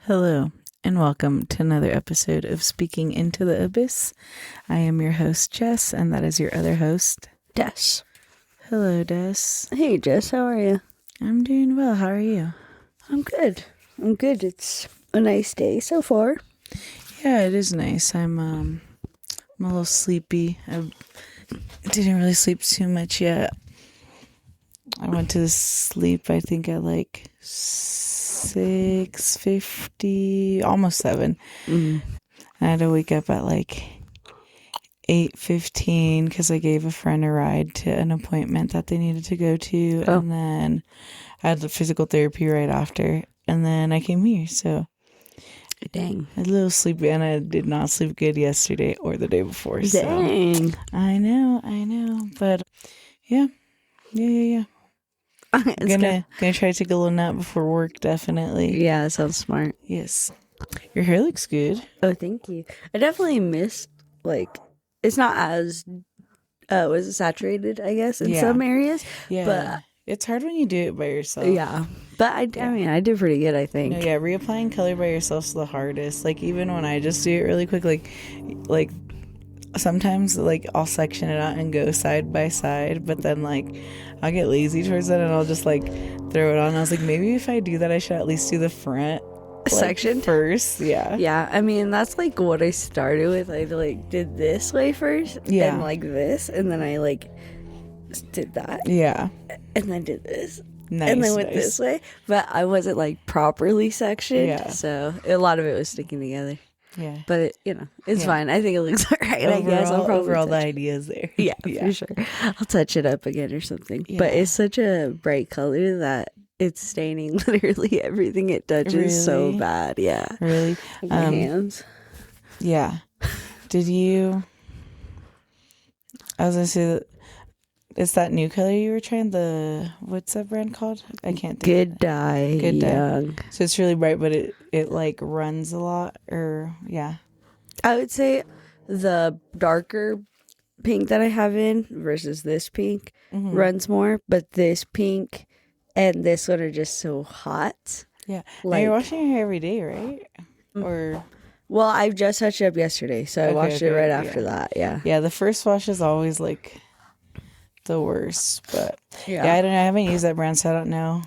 Hello, and welcome to another episode of Speaking Into the Abyss. I am your host, Jess, and that is your other host, Des. Hello, Des. Hey, Jess, how are you? I'm doing well. How are you? I'm good. It's a nice day so far. Yeah, it is nice. I'm a little sleepy. I didn't really sleep too much yet. I went to sleep, I think, at like 6:50, almost 7. I had to wake up at like 8:15 because I gave a friend a ride to an appointment that they needed to go to. Oh. And then I had the physical therapy right after. And then I came here. So Dang. I was a little sleepy, and I did not sleep good yesterday or the day before. Dang. So I know. But yeah. Gonna try to take a little nap before work, definitely. Yeah, that sounds smart. Yes. Your hair looks good. Oh, thank you. I definitely missed, it's not as, was it saturated, I guess, in some areas. Yeah. But it's hard when you do it by yourself. yeah. But I mean, I did pretty good, I think. No, yeah, reapplying color by yourself's the hardest. Like, even when I just do it really quick, like sometimes, like, I'll section it out and go side by side, but then, like, I'll get lazy towards it and I'll just, like, throw it on. I was like, maybe if I do that, I should at least do the front section first. Yeah, I mean, that's like what I started with. I did this way first, and like this, and then I did that, and then did this, and then went this way. But I wasn't like properly sectioned, so a lot of it was sticking together. Yeah, but it's fine. I think it looks alright. I guess I'll probably overall the ideas there. Yeah, for sure. I'll touch it up again or something. Yeah. But it's such a bright color that it's staining literally everything it touches so bad. Yeah, really. My hands. Yeah. Did you? I was gonna say that. It's that new color you were trying, what's that brand called? I can't think. Good Dye. Good Dye. So it's really bright, but it like runs a lot, or yeah. I would say the darker pink that I have in versus this pink runs more, but this pink and this one are just so hot. Yeah. Now you're washing your hair every day, right? Or well, I just touched it up yesterday, so I washed it right after that. Yeah. Yeah, the first wash is always like the worst, but I don't know. I haven't used that brand, so I don't know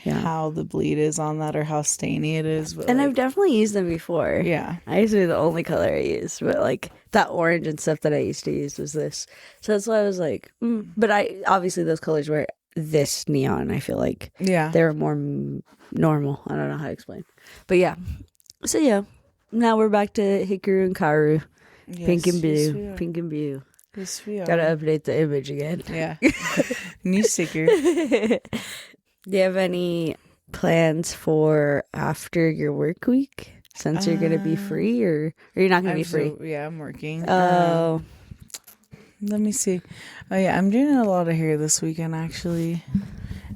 how the bleed is on that or how stainy it is. But, and I've definitely used them before. Yeah, I used to be the only color I used, but that orange and stuff that I used to use was this. So that's why I was like, but I obviously those colors were this neon. I feel like they were more normal. I don't know how to explain, but yeah. So yeah, now we're back to Hikaru and Karu, pink and blue, pink and blue. Yes, we are. Gotta update the image again. Yeah. New sticker. Do you have any plans for after your work week? Since you're gonna be free, or you're not gonna be free? Yeah, I'm working. Oh. Let me see. Oh yeah, I'm doing a lot of hair this weekend actually.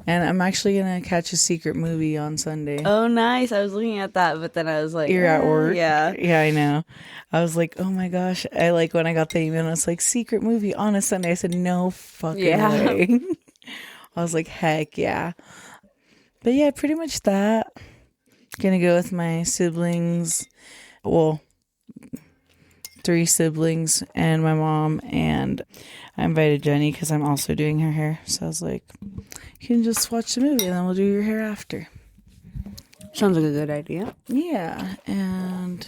And I'm actually going to catch a secret movie on Sunday. Oh, nice. I was looking at that, but then I was like... You're at work? Yeah. Yeah, I know. I was like, oh my gosh. When I got the email, I was like, secret movie on a Sunday. I said, no fucking way. I was like, heck yeah. But yeah, pretty much that. Gonna go with my siblings. Well, 3 siblings and my mom, and I invited Jenny because I'm also doing her hair. So I was like, you can just watch the movie and then we'll do your hair after. Sounds like a good idea. Yeah, and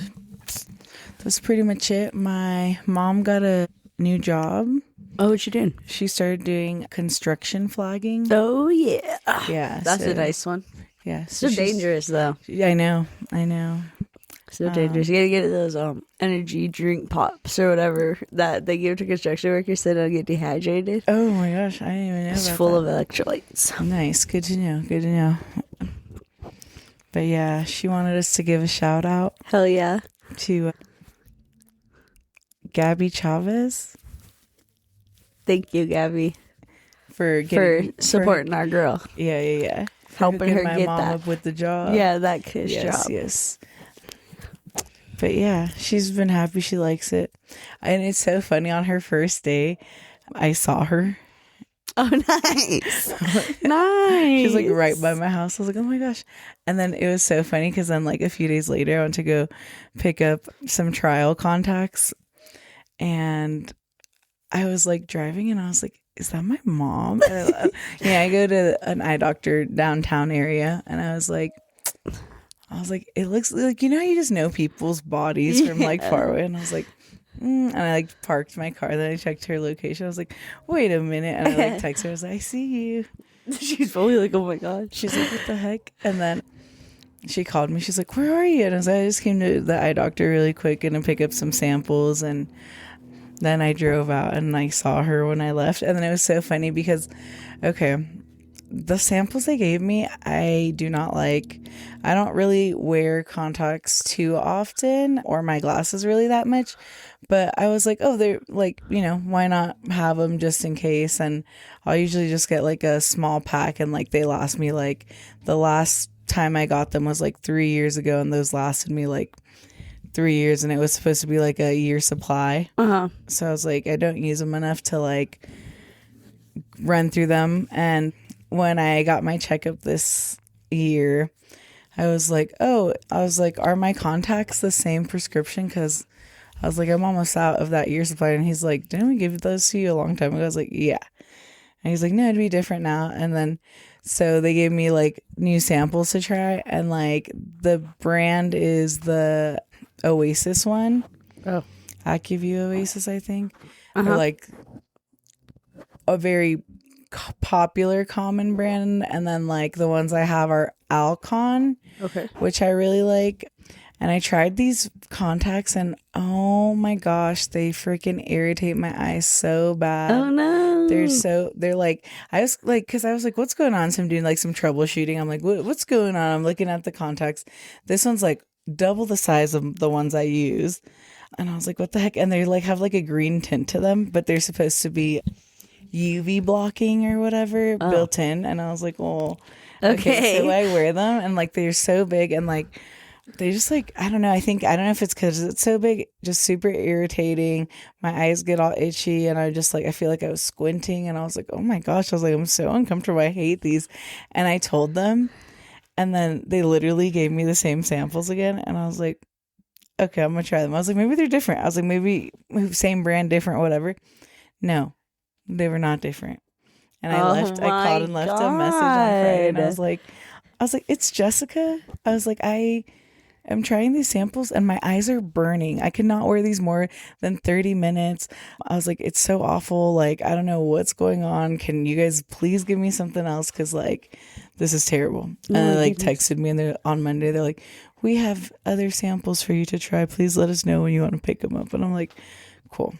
that's pretty much it. My mom got a new job. Oh, what you doing? She started doing construction flagging. Oh, yeah. Yeah. That's a nice one. Yeah. So dangerous, though. I know. So dangerous. You gotta get those energy drink pops or whatever that they give to construction workers so they don't get dehydrated. Oh my gosh, I didn't even know it's about full that. of electrolytes. Nice. Good to know. But yeah, she wanted us to give a shout out. Hell yeah. To Gabby Chavez. Thank you, Gabby. For supporting our girl. Yeah. Helping her my get mom that. Up with the job. Yeah, that kid's job. Yes. But yeah, she's been happy. She likes it. And it's so funny. On her first day, I saw her Oh, nice. Nice. She's like right by my house. I was like, oh my gosh. And then it was so funny because then like a few days later, I went to go pick up some trial contacts. And I was like driving and I was like, is that my mom? Yeah, I go to an eye doctor downtown area. And I was like, it looks like, you know how you just know people's bodies from like far away. And I was like, and I like parked my car. Then I checked her location. I was like, wait a minute. And I like text her. I was like, I see you. She's probably like, oh my God. She's like, what the heck? And then she called me. She's like, where are you? And I was like, I just came to the eye doctor really quick and to pick up some samples. And then I drove out and I saw her when I left. And then it was so funny because, okay, the samples they gave me, I do not like. I don't really wear contacts too often or my glasses really that much. But I was like, oh, they're like, you know, why not have them just in case? And I'll usually just get like a small pack and like they last me like the last time I got them was like 3 years ago. And those lasted me like 3 years and it was supposed to be like a year supply. So I was like, I don't use them enough to like run through them. And when I got my checkup this year, I was like, are my contacts the same prescription? Because I was like, I'm almost out of that year supply. And he's like, didn't we give those to you a long time ago? I was like, yeah. And he's like, no, it'd be different now. And then, so they gave me like new samples to try. And like the brand is the Oasis one. Oh. Acuvue Oasis, I think. Or like a very popular common brand. And then like the ones I have are Alcon. Okay. Which I really like. And I tried these contacts and oh my gosh, they freaking irritate my eyes so bad. Oh no. They're like, I was like, cause I was like, what's going on? So I'm doing like some troubleshooting. I'm like, what's going on? I'm looking at the contacts. This one's like double the size of the ones I use. And I was like, what the heck? And they like have like a green tint to them, but they're supposed to be UV blocking or whatever built in. And I was like, well, okay. So I wear them and like, they're so big and like, they just like, I don't know if it's because it's so big, just super irritating. My eyes get all itchy and I feel like I was squinting and I was like, oh my gosh, I was like, I'm so uncomfortable. I hate these. And I told them and then they literally gave me the same samples again. And I was like, okay, I'm going to try them. I was like, maybe they're different. I was like, maybe same brand, different, whatever. No, they were not different. And I called and left a message on Friday and I was like, it's Jessica. I was like, I'm trying these samples and my eyes are burning. I could not wear these more than 30 minutes. I was like, it's so awful. Like, I don't know what's going on. Can you guys please give me something else? Cause like, this is terrible. And they like texted me and they're on Monday. They're like, we have other samples for you to try. Please let us know when you want to pick them up. And I'm like, cool.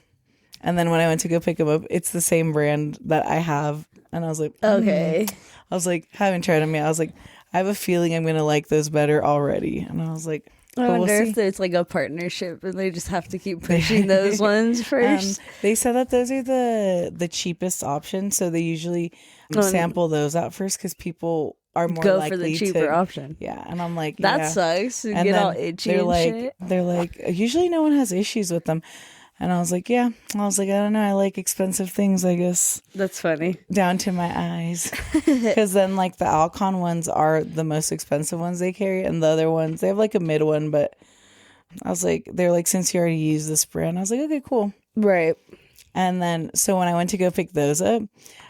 And then when I went to go pick them up, it's the same brand that I have. And I was like, okay. I was like, haven't tried them yet. I was like, I have a feeling I'm going to like those better already. And I was like, I wonder if it's like a partnership and they just have to keep pushing those ones first. They said that those are the cheapest option. So they usually sample those out first because people are more go likely for the cheaper option. Yeah. And I'm like, that sucks. You get all itchy they're like, usually no one has issues with them. And I was like, yeah. I was like, I don't know. I like expensive things, I guess. That's funny. Down to my eyes. Because then, like, the Alcon ones are the most expensive ones they carry. And the other ones, they have, like, a mid one. But I was like, they're like, since you already use this brand. I was like, okay, cool. Right. And then, so when I went to go pick those up,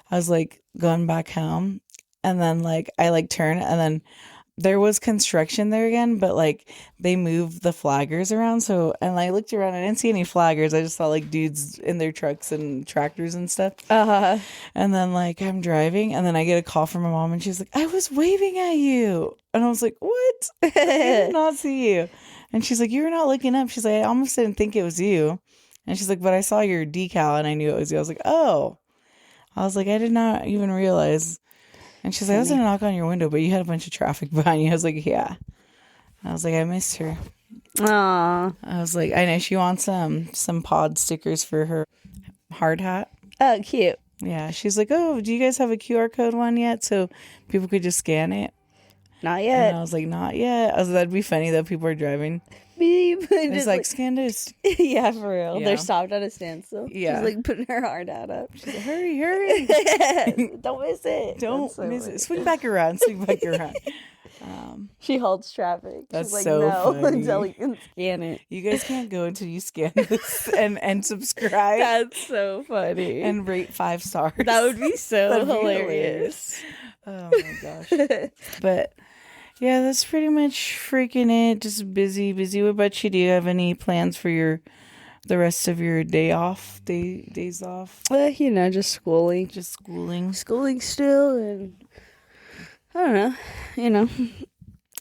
I was, like, going back home. And then, like, I, like, turned. And then there was construction there again, but like they moved the flaggers around. So, and I looked around, I didn't see any flaggers. I just saw like dudes in their trucks and tractors and stuff. And then like I'm driving and then I get a call from my mom and she's like, I was waving at you. And I was like, what? I did not see you. And she's like, you were not looking up. She's like, I almost didn't think it was you. And she's like, but I saw your decal and I knew it was you. I was like, oh. I was like, I did not even realize. And she's like, I was going to knock on your window, but you had a bunch of traffic behind you. I was like, yeah. I was like, I missed her. Aww. I was like, I know she wants some pod stickers for her hard hat. Oh, cute. Yeah. She's like, oh, do you guys have a QR code one yet? So people could just scan it. Not yet. And I was like, not yet. I was like, that'd be funny though. People are driving. Beep. It's like, scan this. Yeah, for real. Yeah. They're stopped at a standstill. Yeah. She's like putting her hard out up. She's like, hurry. Don't miss it. Don't so miss funny. it. Swing back around. She holds traffic. That's She's like, so no, funny. until you can scan it. You guys can't go until you scan this and subscribe. That's so funny. And rate 5 stars. That would be so That'd be hilarious. Oh my gosh. But yeah, that's pretty much freaking it. Just busy. What about you? Do you have any plans for the rest of your days off? Just schooling. Schooling still, and I don't know,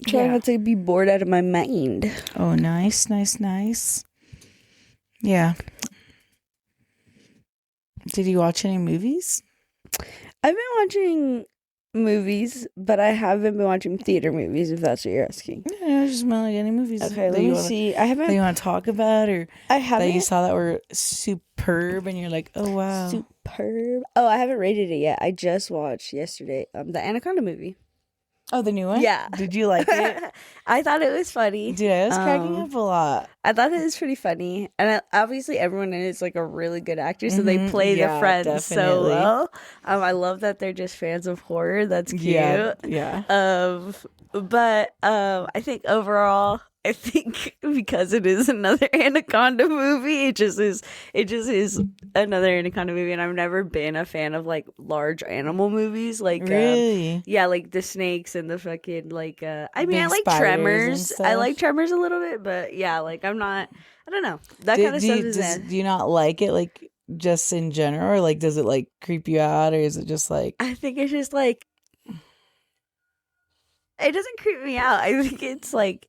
trying not to be bored out of my mind. Oh, nice. Yeah. Did you watch any movies? I've been watching movies, but I haven't been watching theater movies, if that's what you're asking. Yeah, I was just like any movies. Okay, let me see. I haven't. That you want to talk about, or I haven't. That you saw that were superb, and you're like, oh wow, superb. Oh, I haven't rated it yet. I just watched yesterday. The Anaconda movie. Oh, the new one? Yeah. Did you like it? I thought it was funny. Dude, I was cracking up a lot. I thought it was pretty funny. And obviously everyone in it is like a really good actor, so they play the friends so well. I love that they're just fans of horror. That's cute. Yeah. But I think overall, because it is another Anaconda movie, it just is another Anaconda movie, and I've never been a fan of like large animal movies, like really, like the snakes and the fucking like. I like Tremors. I like Tremors a little bit, but yeah, like I'm not. I don't know that kind of stuff. Do you not like it, like just in general, or like does it like creep you out, or is it just like? I think it's just like it doesn't creep me out. I think it's like.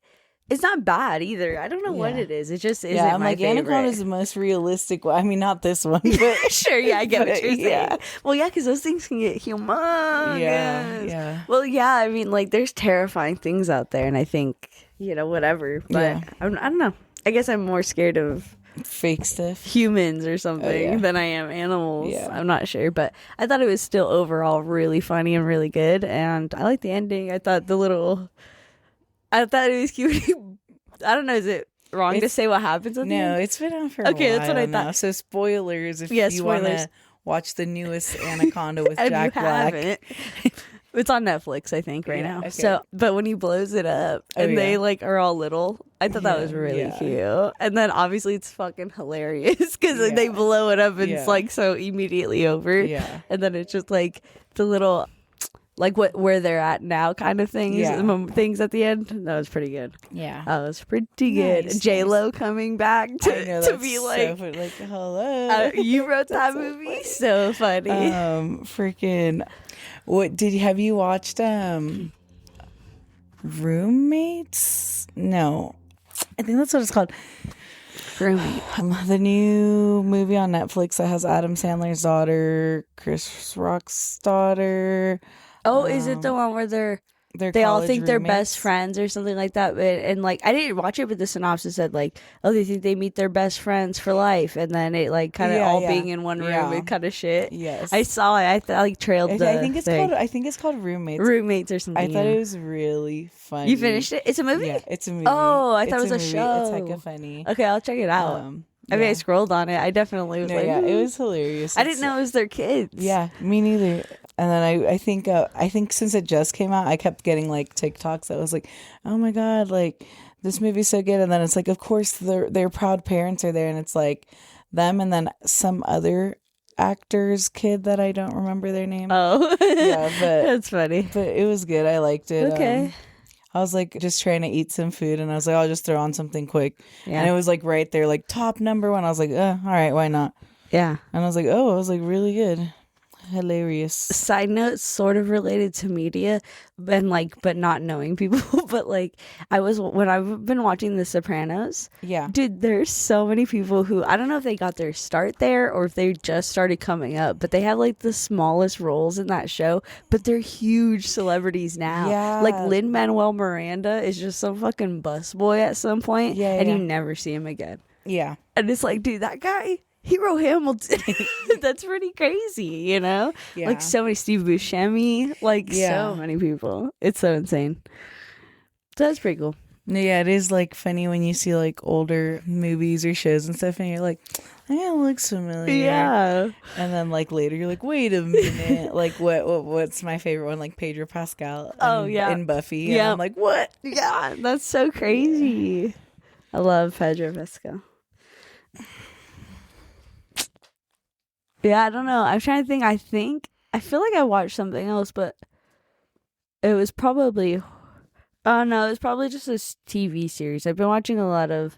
It's not bad either. I don't know what it is. It just isn't I'm my like, favorite. Anaconda is the most realistic one. I mean, not this one, but sure, yeah, I get what you're saying. Yeah. Well, yeah, because those things can get humongous. Yeah. Well, yeah, I mean, like, there's terrifying things out there, and I think, whatever. But I don't know. I guess I'm more scared of fake stuff, humans or something, than I am animals. Yeah. I'm not sure, but I thought it was still overall really funny and really good, and I like the ending. I thought it was cute. I don't know. Is it wrong to say what happens at the end? No, it's been on for a while. Okay, that's what I thought. Now. So spoilers if you want to watch the newest Anaconda with Jack Black. It's on Netflix, I think, right now. Okay. So, but when he blows it up and they like are all little, I thought that was really cute. And then obviously it's fucking hilarious because they blow it up and it's like so immediately over. Yeah. And then it's just like the little. Like where they're at now kind of things, things at the end. That was pretty good. Yeah. That was pretty good. J-Lo coming back to be like, hello. You wrote that movie? So funny. Freaking, have you watched Roommates? No. I think that's what it's called. The new movie on Netflix that has Adam Sandler's daughter, Chris Rock's daughter. Oh, is it the one where they all think they're best friends or something like that? And like, I didn't watch it, but the synopsis said like, oh, they think they meet their best friends for life, and then it like kind of all being in one room and kind of shit. Yes, I saw it. I like trailed. I think it's called Roommates. Roommates or something. I thought it was really funny. You finished it? It's a movie. Yeah, it's a movie. Oh, I thought it was a show. It's like a funny. Okay, I'll check it out. I mean, I scrolled on it. I definitely was it was hilarious. I didn't know it was their kids. Yeah, me neither. And then I think since it just came out, I kept getting like TikToks that was like, oh my god, like this movie's so good. And then it's like, of course, their proud parents are there, and it's like them and then some other actor's kid that I don't remember their name. Oh, yeah, but that's funny. But it was good. I liked it. Okay. I was like just trying to eat some food, and I was like, I'll just throw on something quick. Yeah. And it was like right there, like top number one. I was like, all right, why not? Yeah. And I was like, oh, I was like really good. Hilarious. Side note, sort of related to media and like, but not knowing people. But like, when I've been watching The Sopranos. Yeah. Dude, there's so many people who, I don't know if they got their start there or if they just started coming up, but they have like the smallest roles in that show, but they're huge celebrities now. Yeah. Like Lin-Manuel Miranda is just some fucking busboy at some point. Yeah. And you never see him again. Yeah. And it's like, dude, that guy. Hero Hamilton. That's pretty crazy, you know? Yeah. Like so many Steve Buscemi, like so many people. It's so insane. So that's pretty cool. Yeah, it is like funny when you see like older movies or shows and stuff and you're like, it looks familiar. Yeah. And then like later you're like, wait a minute. Like what's my favorite one? Like Pedro Pascal in Buffy. Yeah. I'm like, what? Yeah, that's so crazy. I love Pedro Pascal. Yeah, I don't know. I'm trying to think. I feel like I watched something else, but it was probably... Oh, no, it's probably just a TV series. I've been watching a lot of...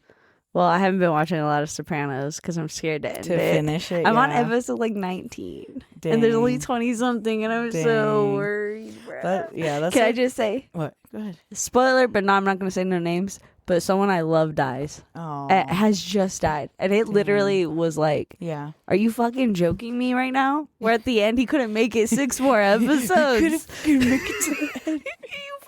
Well, I haven't been watching a lot of Sopranos because I'm scared to finish it. I'm on episode like 19. Dang. And there's only 20-something, and I'm so worried, bro. Can I just say... What? Go ahead. Spoiler, but no, I'm not going to say no names. But someone I love dies. Oh. It has just died. And it literally was like... Yeah. Are you fucking joking me right now? Where at the end, he couldn't make it 6 more episodes. couldn't make it to the end.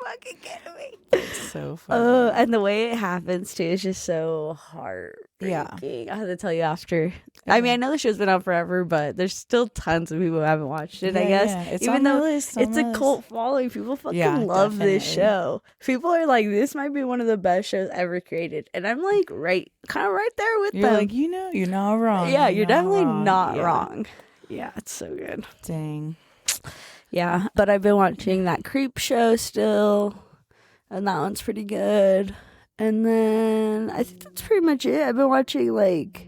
Fucking kidding me. It's so funny. And the way it happens too is just so heartbreaking. Yeah. I have to tell you after. Yeah. I mean, I know the show's been out forever, but there's still tons of people who haven't watched it, I guess. Yeah. It's even though it's a cult following, people fucking love this show. People are like, this might be one of the best shows ever created. And I'm like, kind of right there with them. You're like, you're not wrong. Yeah, you're definitely not wrong. Yeah, it's so good. Dang. Yeah, but I've been watching that Creep show still, and that one's pretty good. And then I think that's pretty much it. I've been watching, like,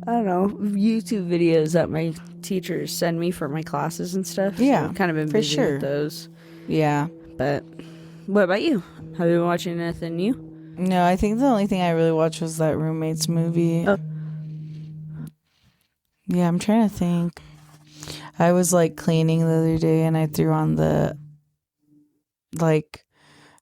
I don't know, YouTube videos that my teachers send me for my classes and stuff. Yeah, so I've kind of been busy with those. Yeah. But what about you? Have you been watching anything new? No, I think the only thing I really watched was that Roommates movie. Oh. Yeah, I'm trying to think. I was like cleaning the other day and I threw on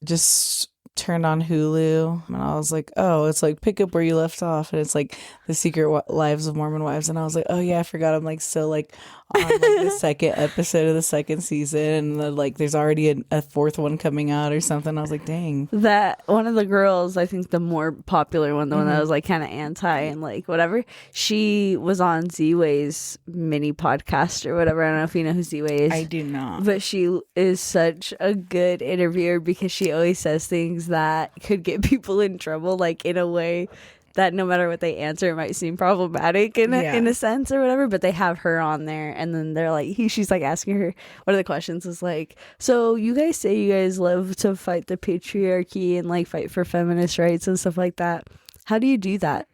just turned on Hulu and I was like, oh, it's like pick up where you left off, and it's like The Secret Lives of Mormon Wives, and I was like, oh yeah, I forgot I'm like still like on like the second episode of the second season, and like there's already a fourth one coming out or something. I was like, dang. That one of the girls, I think the more popular one, the one that was like kind of anti and like whatever, she was on Z-Way's mini podcast or whatever. I don't know if you know who Z-Way is. I do not. But she is such a good interviewer because she always says things that could get people in trouble, like in a way that no matter what they answer, it might seem problematic in a sense or whatever, but they have her on there, and then they're like, she's like asking her, one of the questions is like, so you guys say you guys love to fight the patriarchy and like fight for feminist rights and stuff like that. How do you do that?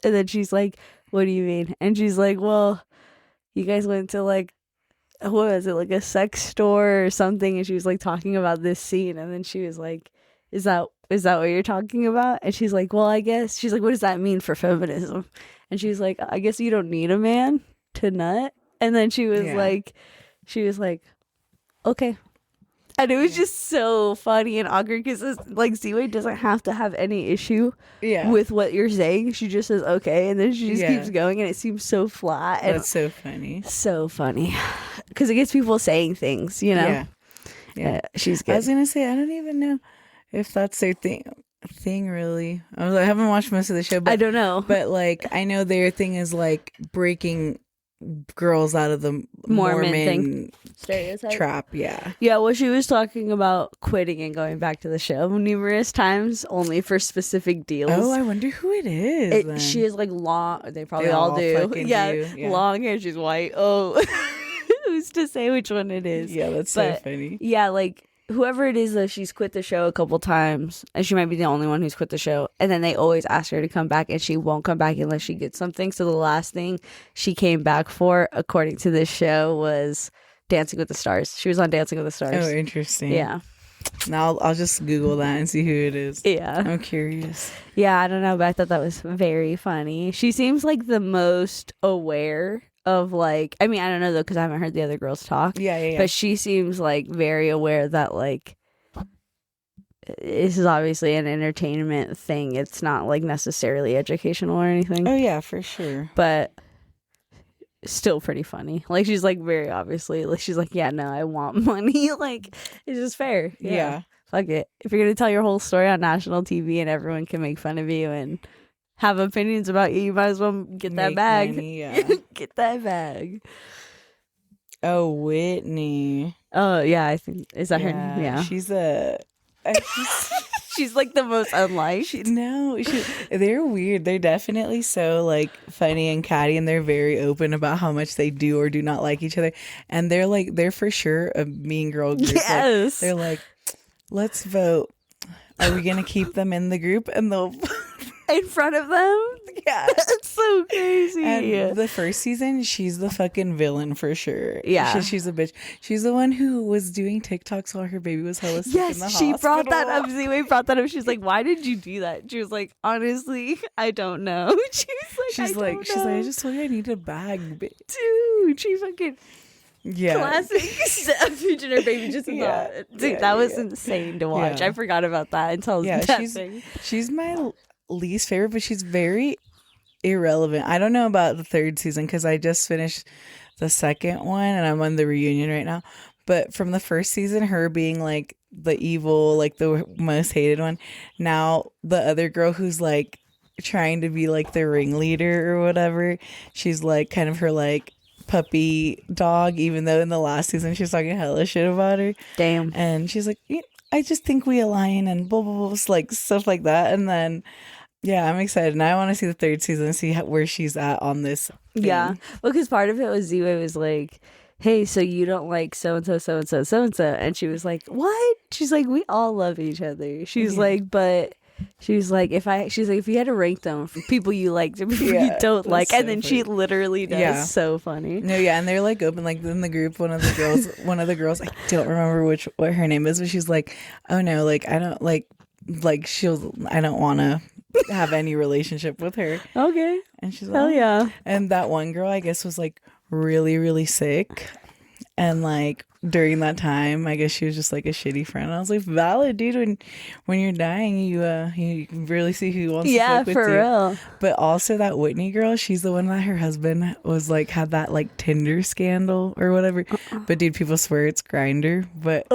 And then she's like, what do you mean? And she's like, well, you guys went to like, what was it, like a sex store or something, and she was like talking about this scene, and then she was like, is that what you're talking about? And she's like, well, I guess. She's like, what does that mean for feminism? And she's like, I guess you don't need a man to nut. And then she was like, okay. And it was just so funny and awkward because like Z-Way doesn't have to have any issue with what you're saying. She just says okay, and then she just keeps going, and it seems so flat. And that's so funny. So funny because it gets people saying things, you know. Yeah, she's good. I was gonna say I don't even know if that's their thing really. I haven't watched most of the show, but I don't know. But like I know their thing is like breaking girls out of the Mormon thing. Stereotype trap. Yeah. Well, she was talking about quitting and going back to the show numerous times, only for specific deals. Oh, I wonder who it is. She is like long. They probably all do. Yeah, long hair. She's white. Oh, who's to say which one it is? Yeah, that's so funny. Yeah, like. Whoever it is, though, she's quit the show a couple times, and she might be the only one who's quit the show. And then they always ask her to come back, and she won't come back unless she gets something. So the last thing she came back for, according to this show, was Dancing with the Stars. She was on Dancing with the Stars. Oh, interesting. Yeah. Now I'll just Google that and see who it is. Yeah. I'm curious. Yeah, I don't know, but I thought that was very funny. She seems like the most aware of like, I mean, I don't know though because I haven't heard the other girls talk. Yeah. But she seems like very aware that like this is obviously an entertainment thing. It's not like necessarily educational or anything. Oh yeah, for sure. But still pretty funny. Like she's like very obviously like she's like, yeah, no, I want money. Like it's just fair. Yeah. Fuck it. If you're gonna tell your whole story on national TV and everyone can make fun of you and have opinions about you, you might as well get that bag. Money, yeah. Get that bag. Oh, Whitney. Oh, yeah, I think, is that her name? Yeah. She's she's like the most unliked. They're weird. They're definitely so like funny and catty, and they're very open about how much they do or do not like each other. And they're for sure a mean girl group. Yes. They're like, let's vote. Are we gonna keep them in the group? And they'll in front of them? Yeah. That's so crazy. And the first season, she's the fucking villain for sure. Yeah. She's a bitch. She's the one who was doing TikToks while her baby was hella sick in the hospital. Yes, she brought that up. Ziwe brought that up. She's like, why did you do that? She was like, honestly, I don't know. She's like, I just told you I need a bag, bitch. Dude, she fucking... Yeah. Classic future her baby just that was insane to watch. I forgot about that until she's my least favorite, but she's very irrelevant. I don't know about the third season because I just finished the second one and I'm on the reunion right now. But from the first season, her being like the evil, like the most hated one, now the other girl who's like trying to be like the ringleader or whatever, she's like kind of her like puppy dog, even though in the last season she was talking hella shit about her. Damn. And she's like, I just think we align and blah, blah, blah, like stuff like that. And then, yeah, I'm excited. And I want to see the third season and see where she's at on this thing. Yeah. Well, because part of it was Ziwe was like, hey, so you don't like so-and-so, so-and-so, so-and-so. And she was like, what? She's like, we all love each other. She's like, but... She's like, if you had to rank them from people you like to people you don't like, and then funny. She literally does so funny. No, yeah, and they're like open, like in the group, one of the girls, I don't remember what her name is, but she's like, oh no, like I don't like I don't want to have any relationship with her. Okay, and she's like, hell yeah. And that one girl, I guess, was like really, really sick, and like. During that time, I guess she was just like a shitty friend. I was like, valid, dude. When you're dying, you really see who wants to fuck with you. Yeah, for real. But also that Whitney girl, she's the one that her husband was like had that like Tinder scandal or whatever. But dude, people swear it's Grindr, but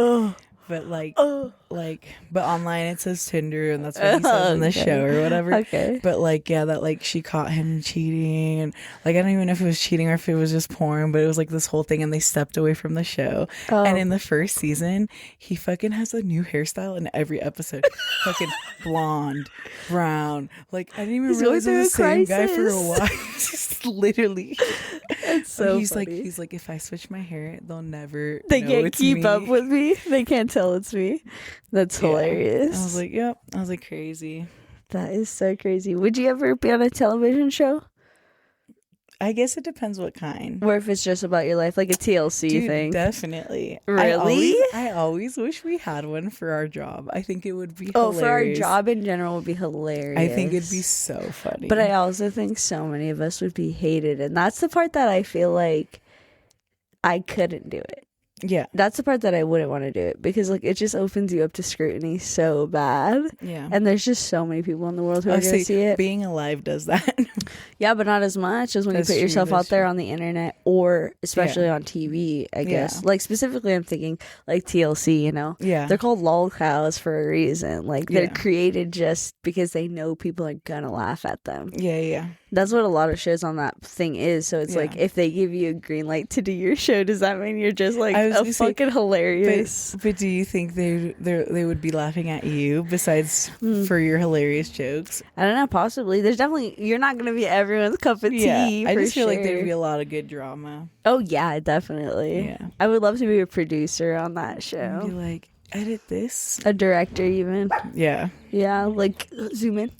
but online it says Tinder, and that's what he says in the show or whatever. Okay. But like, yeah, that like she caught him cheating, and like I don't even know if it was cheating or if it was just porn, but it was like this whole thing, and they stepped away from the show. And in the first season, he fucking has a new hairstyle in every episode. Fucking blonde, brown. Like I didn't even realize it was the same guy for a while. Just literally. It's so funny. He's like, if I switch my hair, they can't keep up with me. They can't tell it's me. That's hilarious. I was like, yep. I was like, crazy. That is so crazy. Would you ever be on a television show? I guess it depends what kind. Or if it's just about your life, like a TLC thing. Definitely. Really? I always wish we had one for our job. I think it would be hilarious. For our job in general would be hilarious. I think it'd be so funny. But I also think so many of us would be hated. And that's the part that I feel like I couldn't do it. Yeah. That's the part that I wouldn't want to do it because like it just opens you up to scrutiny so bad. Yeah. And there's just so many people in the world who are going to see it. Being alive does that. Yeah, but not as much as when you put yourself out there on the internet or especially on TV, I guess. Like specifically I'm thinking like TLC, you know? Yeah. They're called lol cows for a reason. Like they're created just because they know people are going to laugh at them. Yeah, yeah. That's what a lot of shows on that thing is. So it's like if they give you a green light to do your show, does that mean you're just like fucking hilarious? But do you think they would be laughing at you besides for your hilarious jokes? I don't know. Possibly. There's definitely you're not going to be everyone's cup of tea. I just feel like there'd be a lot of good drama. Oh yeah, definitely. Yeah. I would love to be a producer on that show. And be like, edit this. A director even. Yeah. Yeah, like zoom in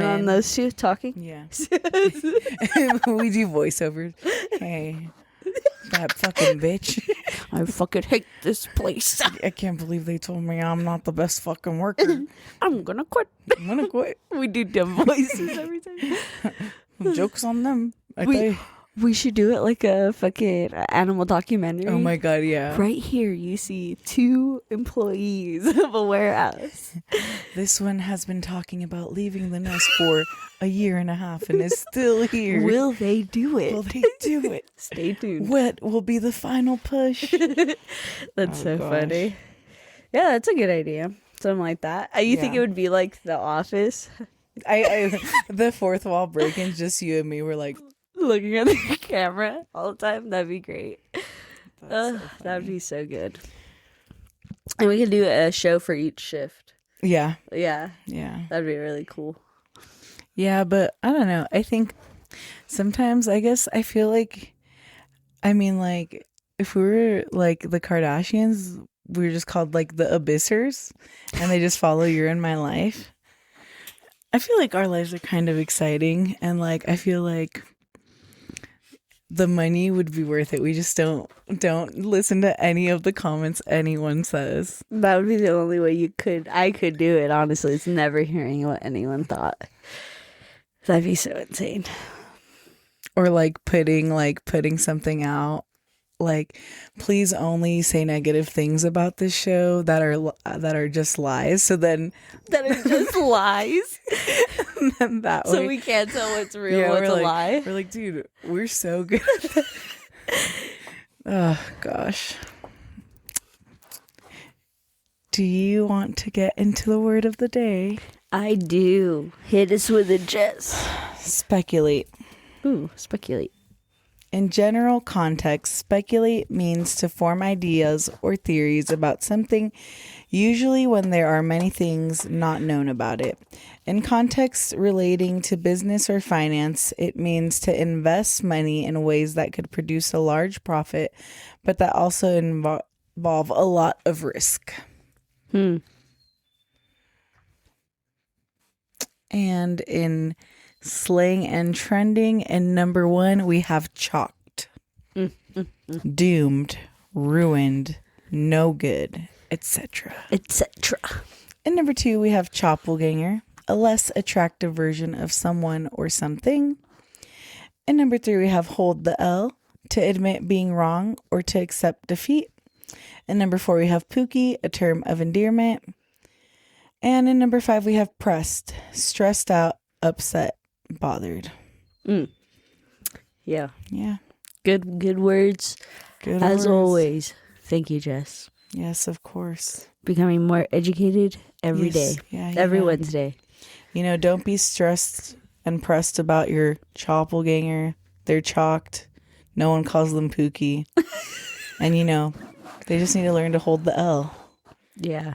on those two talking. Yeah. We do voiceovers. Hey, that fucking bitch. I fucking hate this place. I can't believe they told me I'm not the best fucking worker. I'm gonna quit. We do dumb voices every time. Joke's on them. We should do it like a fucking animal documentary. Oh my god, yeah. Right here you see 2 employees of a warehouse. This one has been talking about leaving the nest for a year and a half and is still here. Will they do it? Will they do it? Stay tuned. What will be the final push? That's so funny. Yeah, that's a good idea. Something like that. You think it would be like The Office? The fourth wall breaking, just you and me were like looking at the camera all the time. That'd be great. That'd be so good. And we could do a show for each shift. Yeah. Yeah. Yeah. That'd be really cool. Yeah, but I don't know. I think sometimes, I guess, I feel like, I mean, like, if we were like the Kardashians, we were just called like the Abyssers, and they just follow You're in My Life. I feel like our lives are kind of exciting, and like I feel like the money would be worth it. We just don't listen to any of the comments anyone says. That would be the only way I could do it, honestly. It's never hearing what anyone thought. That'd be so insane. Or like putting something out, like, please only say negative things about this show that are just lies. So then that are just lies. And then that way, so we can't tell what's real, what's a lie. We're like, dude, we're so good at that. Oh gosh. Do you want to get into the word of the day? I do. Hit us with it, Jess. Speculate. Ooh, speculate. In general context, speculate means to form ideas or theories about something, usually when there are many things not known about it. In context relating to business or finance, it means to invest money in ways that could produce a large profit, but that also involve a lot of risk. And in slang and trending, and number 1, we have chalked, doomed, ruined, no good, etc. And number 2, we have choppelganger, a less attractive version of someone or something. And number 3, we have hold the L, to admit being wrong or to accept defeat. And number 4, we have pookie, a term of endearment. And in number 5, we have pressed, stressed out, upset, bothered. Yeah. Good words. As always. Thank you, Jess. Yes, of course. Becoming more educated every day. Yeah, every Wednesday. You know, don't be stressed and pressed about your choppelganger. They're chalked. No one calls them pookie. And you know, they just need to learn to hold the L. Yeah.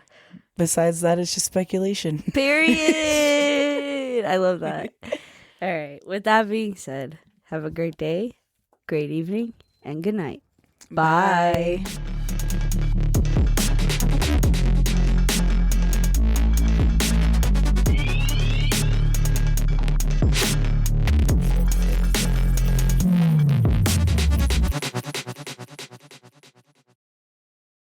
Besides that, it's just speculation. Period. I love that. All right. With that being said, have a great day, great evening, and good night. Bye.